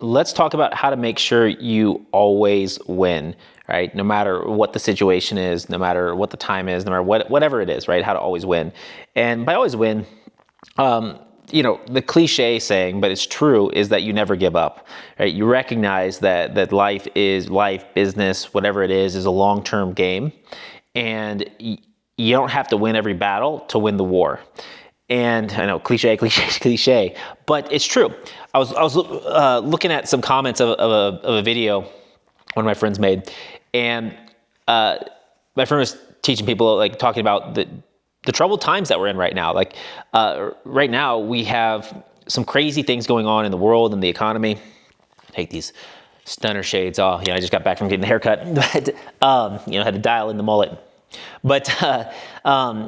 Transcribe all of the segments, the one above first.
let's talk about how to make sure you always win, right? No matter what the situation is, no matter what the time is, no matter whatever it is, right? How to always win. And by always win, the cliche saying, but it's true, is that you never give up, right? You recognize that life, business, whatever it is a long-term game. And you don't have to win every battle to win the war. And I know cliche, but it's true. I was looking at some comments of a video one of my friends made, and my friend was teaching people, like, talking about the troubled times that we're in right now. Like, right now we have some crazy things going on in the world and the economy. Take these stunner shades off. I just got back from getting a haircut, but had to dial in the mullet. But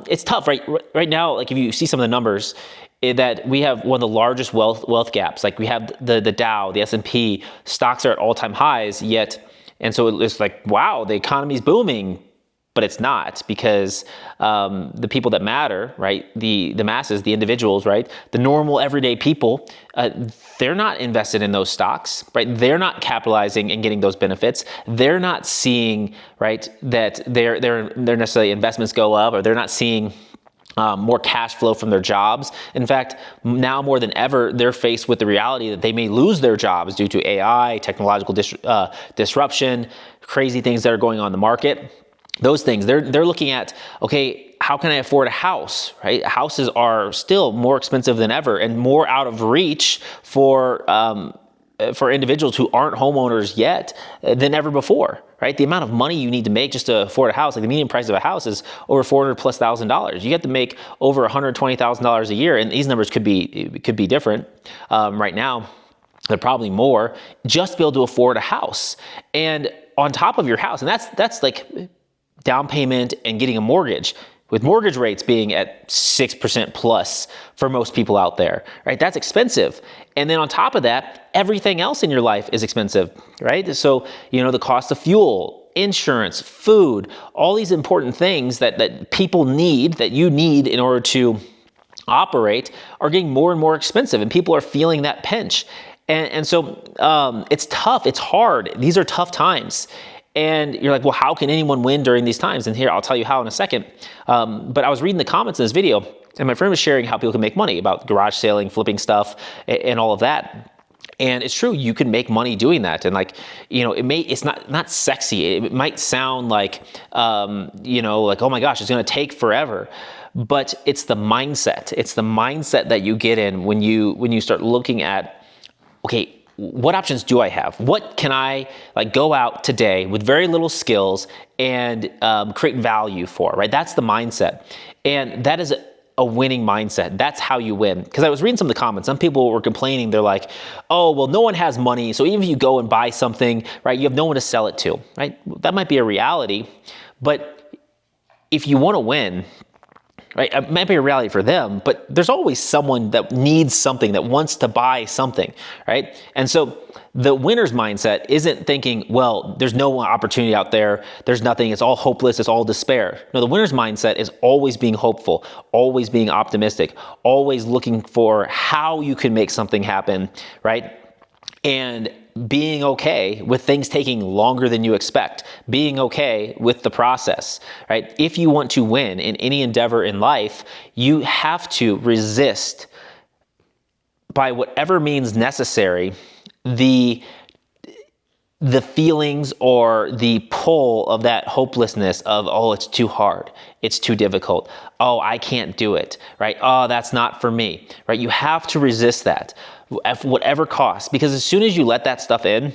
it's tough right now. Like, if you see some of the numbers, that we have one of the largest wealth gaps. Like, we have the Dow, the S&P, stocks are at all-time highs, yet, and so it's like, wow, the economy's booming, but it's not, because the people that matter, right, the masses, the individuals, right, the normal everyday people, they're not invested in those stocks, right? They're not capitalizing and getting those benefits. They're not seeing, right, that their necessarily investments go up, or they're not seeing more cash flow from their jobs. In fact, now more than ever, they're faced with the reality that they may lose their jobs due to AI, technological disruption, crazy things that are going on in the market. Those things, they're looking at, okay, how can I afford a house, right? Houses are still more expensive than ever and more out of reach for individuals who aren't homeowners yet than ever before, right? The amount of money you need to make just to afford a house, like the median price of a house is over $400,000+. You have to make over $120,000 a year, and these numbers could be different right now. They're probably more, just to be able to afford a house. And on top of your house, and that's like down payment and getting a mortgage, with mortgage rates being at 6% plus for most people out there, right? That's expensive. And then on top of that, everything else in your life is expensive, right? So, the cost of fuel, insurance, food, all these important things that people need, that you need in order to operate, are getting more and more expensive, and people are feeling that pinch. And so it's tough. It's hard. These are tough times. And you're like, well, how can anyone win during these times? And here, I'll tell you how in a second. But I was reading the comments in this video, and my friend was sharing how people can make money, about garage selling, flipping stuff, and all of that. And it's true, you can make money doing that. And it's not sexy. It might sound like, like, oh my gosh, it's going to take forever. But it's the mindset. It's the mindset that you get in when you start looking at, okay, what options do I have? What can I go out today with very little skills and create value for, right? That's the mindset. And that is a winning mindset. That's how you win. Because I was reading some of the comments. Some people were complaining. They're like, oh, well, no one has money. So even if you go and buy something, right, you have no one to sell it to, right? That might be a reality. But if you want to win, right, it might be a reality for them, but there's always someone that needs something, that wants to buy something, right? And so the winner's mindset isn't thinking, well, there's no opportunity out there, there's nothing, it's all hopeless, it's all despair. No, the winner's mindset is always being hopeful, always being optimistic, always looking for how you can make something happen, right? And being okay with things taking longer than you expect, being okay with the process, right? If you want to win in any endeavor in life, you have to resist, by whatever means necessary, the feelings or the pull of that hopelessness of, oh, it's too hard, it's too difficult, oh, I can't do it, right? Oh, that's not for me, right? You have to resist that at whatever cost, because as soon as you let that stuff in,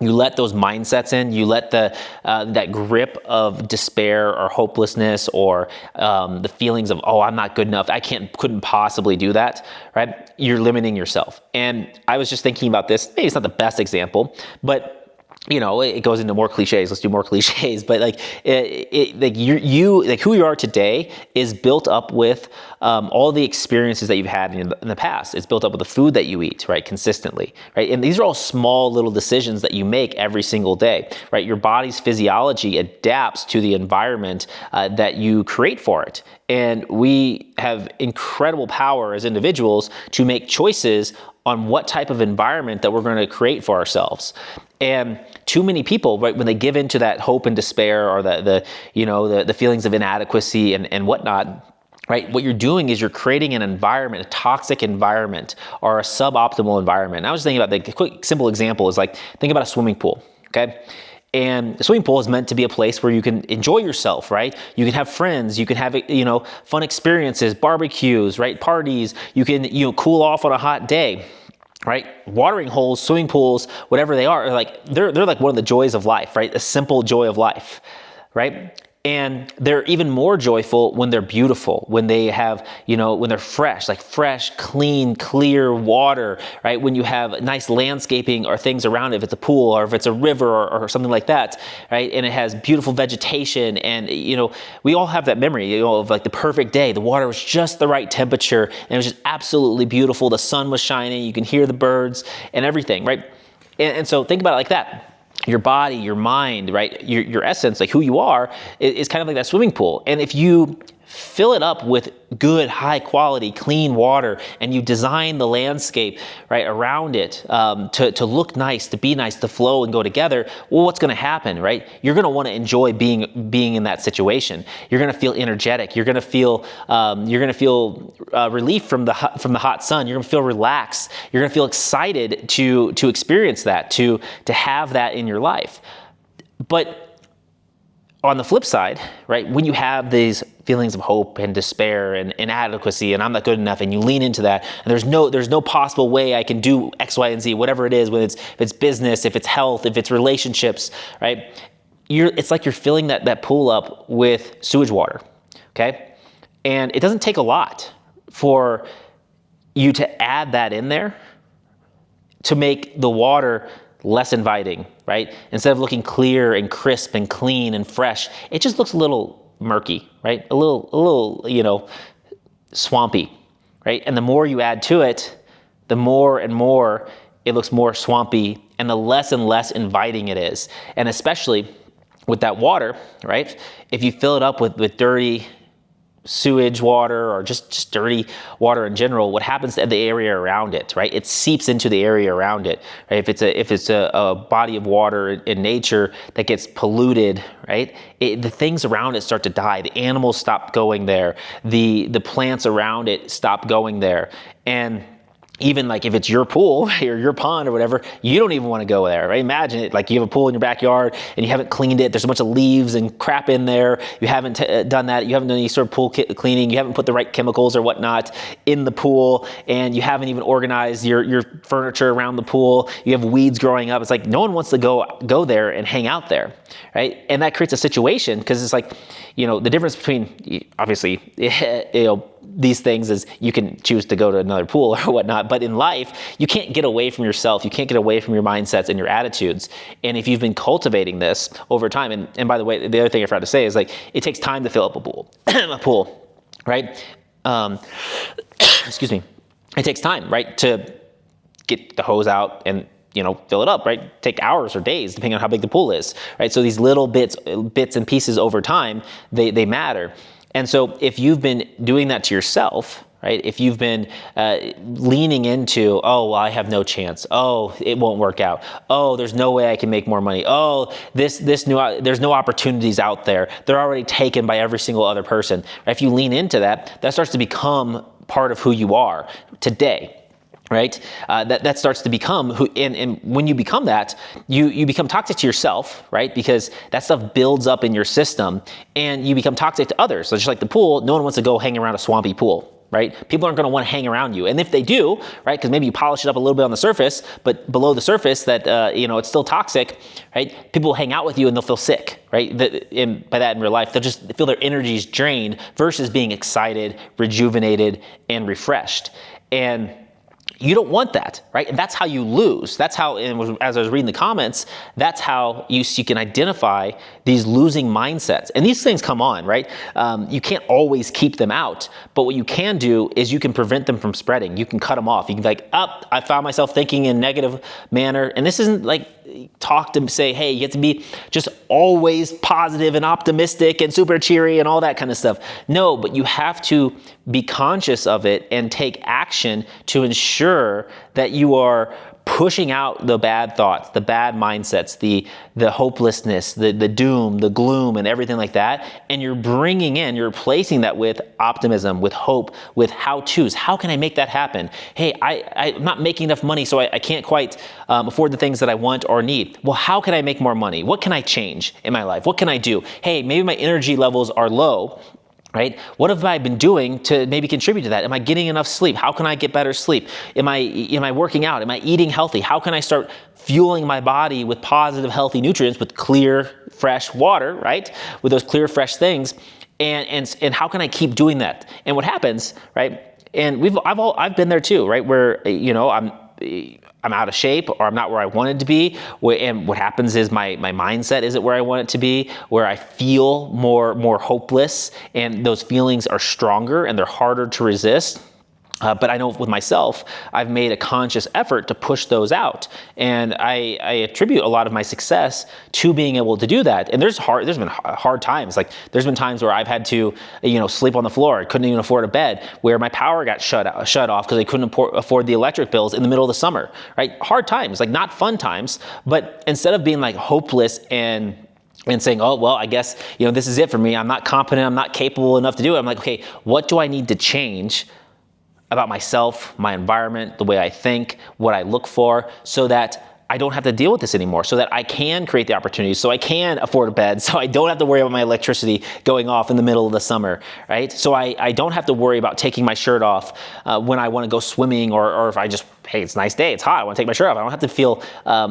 you let those mindsets in, you let that grip of despair or hopelessness, or the feelings of, oh, I'm not good enough, couldn't possibly do that, right? You're limiting yourself. And I was just thinking about this, maybe it's not the best example, but it goes into more cliches. Let's do more cliches. But who you are today is built up with all the experiences that you've had in the past. It's built up with the food that you eat, right, consistently, right? And these are all small little decisions that you make every single day, right? Your body's physiology adapts to the environment that you create for it. And we have incredible power as individuals to make choices on what type of environment that we're going to create for ourselves. And too many people, right, when they give into that hope and despair, or the feelings of inadequacy and whatnot, right, what you're doing is you're creating an environment, a toxic environment, or a suboptimal environment. And I was thinking about the quick, simple example is like, think about a swimming pool, okay? And the swimming pool is meant to be a place where you can enjoy yourself, right? You can have friends, you can have, fun experiences, barbecues, right? Parties, you can, cool off on a hot day, right? Watering holes, swimming pools, whatever they are, they're like one of the joys of life, right? A simple joy of life, right? And they're even more joyful when they're beautiful, when they have, when they're fresh, like fresh, clean, clear water, right? When you have nice landscaping or things around it, if it's a pool or if it's a river or something like that, right? And it has beautiful vegetation, and, we all have that memory, of like the perfect day. The water was just the right temperature and it was just absolutely beautiful. The sun was shining, you can hear the birds and everything, right? And so think about it like that. Your body, your mind, right? Your essence, like who you are, is kind of like that swimming pool. And if you fill it up with good, high quality, clean water, and you design the landscape right around it to look nice, to be nice, to flow and go together, well, what's going to happen, right? You're going to want to enjoy being in that situation. You're going to feel energetic. You're going to feel relief from the hot sun. You're going to feel relaxed. You're going to feel excited to experience that, to have that in your life. But on the flip side, right, when you have these feelings of hope and despair and inadequacy and I'm not good enough, and you lean into that, and there's no possible way I can do X, Y, and Z, whatever it is, whether if it's business, if it's health, if it's relationships, right? It's like you're filling that pool up with sewage water, okay? And it doesn't take a lot for you to add that in there to make the water less inviting, right? Instead of looking clear and crisp and clean and fresh, it just looks a little murky, right? A little, swampy, right? And the more you add to it, the more and more it looks more swampy, and the less and less inviting it is. And especially with that water, right? If you fill it up with dirty sewage water or just dirty water in general, what happens to the area around it, right? It seeps into the area around it, right? If it's a body of water in nature that gets polluted, right? The things around it start to die. The animals stop going there. The plants around it stop going there. And even like if it's your pool or your pond or whatever, you don't even want to go there, right? Imagine it, like you have a pool in your backyard and you haven't cleaned it. There's a bunch of leaves and crap in there. You haven't done that. You haven't done any sort of pool cleaning. You haven't put the right chemicals or whatnot in the pool, and you haven't even organized your furniture around the pool. You have weeds growing up. It's like no one wants to go there and hang out there, right? And that creates a situation, because it's like, the difference between, obviously, these things is you can choose to go to another pool or whatnot, but in life, you can't get away from yourself. You can't get away from your mindsets and your attitudes. And if you've been cultivating this over time, and by the way, the other thing I forgot to say is like, it takes time to fill up a pool, right? Excuse me. It takes time, right? To get the hose out and fill it up, right? Take hours or days, depending on how big the pool is, right? So these little bits and pieces over time, they matter. And so if you've been doing that to yourself, right? If you've been leaning into, oh, well, I have no chance. Oh, it won't work out. Oh, there's no way I can make more money. Oh, there's no opportunities out there. They're already taken by every single other person. If you lean into that, that starts to become part of who you are today. Right? That starts to become who, and when you become that, you become toxic to yourself, right? Because that stuff builds up in your system, and you become toxic to others. So just like the pool, no one wants to go hang around a swampy pool, right? People aren't going to want to hang around you. And if they do, right, because maybe you polish it up a little bit on the surface, but below the surface that, it's still toxic, right? People will hang out with you and they'll feel sick, right? By that in real life, they'll just feel their energies drained versus being excited, rejuvenated, and refreshed. And you don't want that, right? And that's how you lose. That's how, as I was reading the comments, that's how you can identify these losing mindsets. And these things come on, right? You can't always keep them out, but what you can do is you can prevent them from spreading. You can cut them off. You can be like, I found myself thinking in a negative manner. And this isn't like talk to say, hey, you have to be just always positive and optimistic and super cheery and all that kind of stuff. No, but you have to be conscious of it and take action to ensure that you are pushing out the bad thoughts, the bad mindsets, the hopelessness, the doom, the gloom, and everything like that. And you're you're replacing that with optimism, with hope, with how-tos. How can I make that happen? Hey, I'm not making enough money, so I can't quite afford the things that I want or need. Well, how can I make more money? What can I change in my life? What can I do? Hey, maybe my energy levels are low. Right? What have I been doing to maybe contribute to that? Am I getting enough sleep? How can I get better sleep? Am I working out? Am I eating healthy? How can I start fueling my body with positive, healthy nutrients, with clear, fresh water, right? With those clear, fresh things. And how can I keep doing that? And what happens, right? And I've been there too, right? Where, I'm out of shape, or I'm not where I wanted to be. And what happens is my mindset isn't where I want it to be, where I feel more hopeless, and those feelings are stronger and they're harder to resist. But I know with myself, I've made a conscious effort to push those out. And I attribute a lot of my success to being able to do that. And there's been hard times. Like there's been times where I've had to, sleep on the floor. I couldn't even afford a bed, where my power got shut off because I couldn't afford the electric bills in the middle of the summer, right? Hard times, like not fun times. But instead of being like hopeless and saying, oh, well, I guess, this is it for me. I'm not competent. I'm not capable enough to do it. I'm like, okay, what do I need to change about myself, my environment, the way I think, what I look for, so that I don't have to deal with this anymore, so that I can create the opportunities, so I can afford a bed, so I don't have to worry about my electricity going off in the middle of the summer, right? So I don't have to worry about taking my shirt off when I want to go swimming, or if I just, hey, it's a nice day, it's hot, I want to take my shirt off. I don't have to feel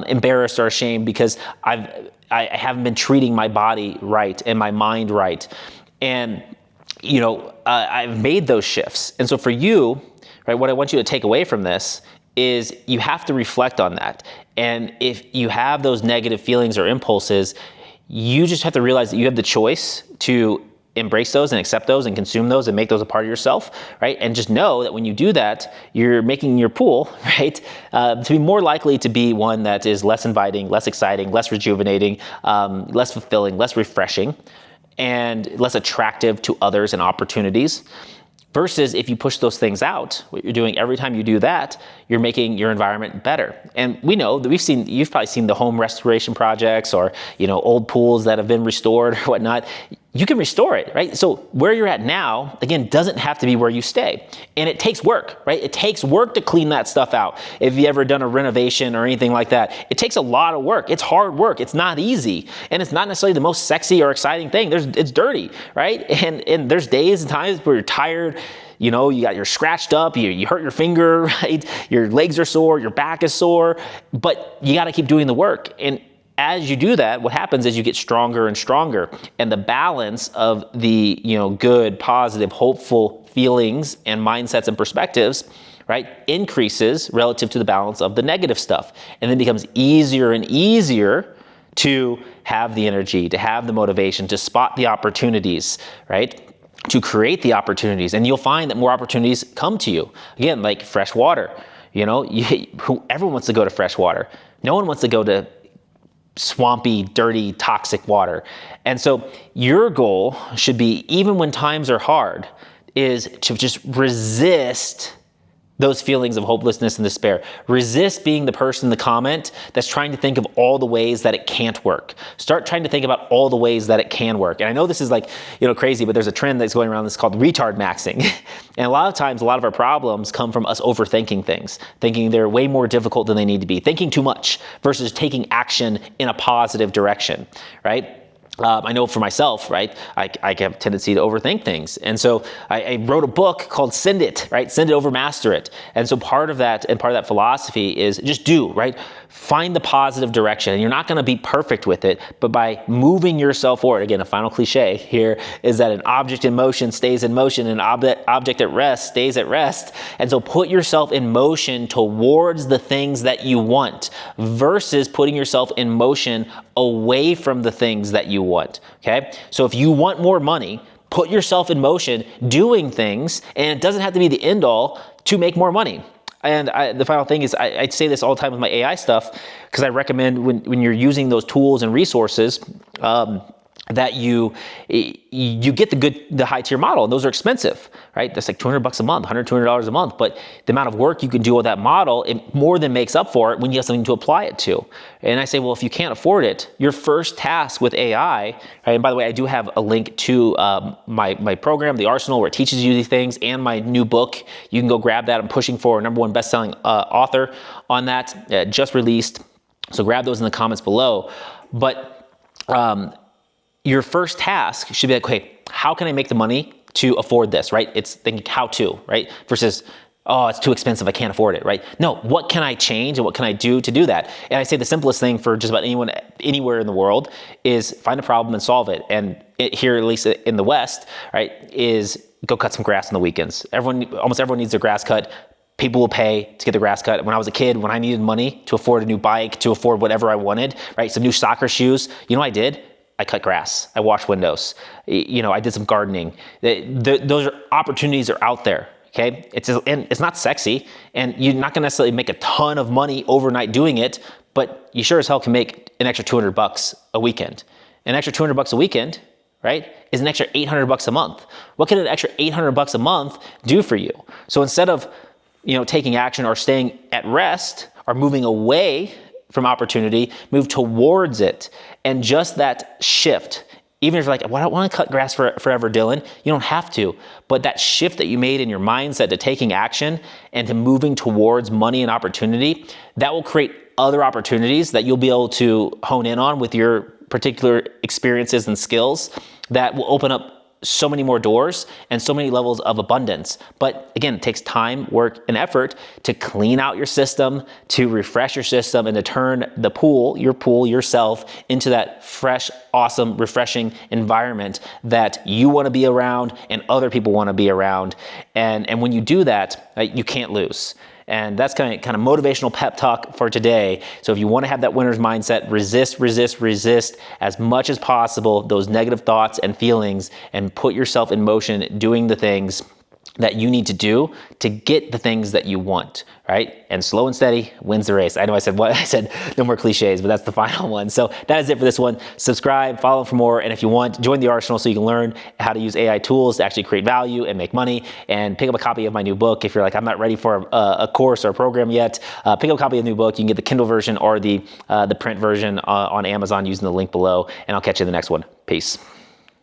embarrassed or ashamed because I haven't been treating my body right and my mind right. And I've made those shifts. And so for you, right, what I want you to take away from this is you have to reflect on that. And if you have those negative feelings or impulses, you just have to realize that you have the choice to embrace those and accept those and consume those and make those a part of yourself, right? And just know that when you do that, you're making your pool, right, to be more likely to be one that is less inviting, less exciting, less rejuvenating, less fulfilling, less refreshing, and less attractive to others and opportunities. Versus if you push those things out, what you're doing every time you do that, you're making your environment better. And we know that you've probably seen the home restoration projects, or, old pools that have been restored or whatnot. You can restore it, right? So where you're at now, again, doesn't have to be where you stay. And it takes work, right? It takes work to clean that stuff out. If you ever done a renovation or anything like that, it takes a lot of work. It's hard work. It's not easy. And it's not necessarily the most sexy or exciting thing. It's dirty, right? And there's days and times where you're tired, you're scratched up, you hurt your finger, right? Your legs are sore, your back is sore, but you got to keep doing the work. And as you do that, what happens is you get stronger and stronger, and the balance of the, good, positive, hopeful feelings and mindsets and perspectives, right, increases relative to the balance of the negative stuff. And then it becomes easier and easier to have the energy, to have the motivation, to spot the opportunities, right, to create the opportunities. And you'll find that more opportunities come to you. Again, like fresh water, everyone wants to go to fresh water. No one wants to go to swampy, dirty, toxic water. And so your goal should be, even when times are hard, is to just resist those feelings of hopelessness and despair. Resist being the person in the comment that's trying to think of all the ways that it can't work. Start trying to think about all the ways that it can work. And I know this is crazy, but there's a trend that's going around that's called retard maxing. And a lot of times, a lot of our problems come from us overthinking ththings, thinking they're way more difficult than they need to be, thinking too much versus taking action in a positive direction, right? I know for myself, right, I have a tendency to overthink things. And so I wrote a book called Send It, right? Send it over, master it. And so part of that philosophy is just do, right? Find the positive direction. And you're not going to be perfect with it, but by moving yourself forward, again, a final cliche here is that an object in motion stays in motion, and an object at rest stays at rest. And so put yourself in motion towards the things that you want versus putting yourself in motion away from the things that you want, okay? So if you want more money, put yourself in motion doing things, and it doesn't have to be the end all to make more money. And the final thing is, I say this all the time with my AI stuff, because I recommend when you're using those tools and resources, that you get the high tier model, and those are expensive, right? That's like $200 a month, $200 a month. But the amount of work you can do with that model, it more than makes up for it when you have something to apply it to. And I say, well, if you can't afford it, your first task with AI, right? And by the way, I do have a link to my program, The Arsenal, where it teaches you these things, and my new book. You can go grab that. I'm pushing for a #1 best-selling author on that, just released. So grab those in the comments below. But your first task should be like, okay, how can I make the money to afford this, right? It's thinking how to, right? Versus, oh, it's too expensive, I can't afford it, right? No, what can I change and what can I do to do that? And I say the simplest thing for just about anyone, anywhere in the world, is find a problem and solve it. And here, at least in the West, right, is go cut some grass on the weekends. Almost everyone needs their grass cut. People will pay to get the grass cut. When I was a kid, when I needed money to afford a new bike, to afford whatever I wanted, right? Some new soccer shoes, you know what I did? I cut grass. I washed windows. I did some gardening. Those opportunities are out there. Okay, and it's not sexy, and you're not gonna necessarily make a ton of money overnight doing it, but you sure as hell can make an extra $200 a weekend. An extra $200 a weekend, right, is an extra $800 a month. What can an extra $800 a month do for you? So instead of taking action or staying at rest or moving away from opportunity, move towards it. And just that shift, even if you're like, well, I don't want to cut grass forever, Dylan, you don't have to. But that shift that you made in your mindset to taking action and to moving towards money and opportunity, that will create other opportunities that you'll be able to hone in on with your particular experiences and skills that will open up so many more doors and so many levels of abundance. But again, it takes time, work, and effort to clean out your system, to refresh your system, and to turn yourself into that fresh, awesome, refreshing environment that you want to be around and other people want to be around. And when you do that, you can't lose. And that's kind of motivational pep talk for today. So if you want to have that winner's mindset, resist as much as possible those negative thoughts and feelings, and put yourself in motion doing the things that you need to do to get the things that you want, right? And slow and steady wins the race. I know I said no more cliches, but that's the final one. So that is it for this one. Subscribe, follow for more, and if you want, join the Arsenal so you can learn how to use AI tools to actually create value and make money, and pick up a copy of my new book. If you're like, I'm not ready for a course or a program yet, pick up a copy of the new book. You can get the Kindle version or the print version on Amazon using the link below, and I'll catch you in the next one. Peace.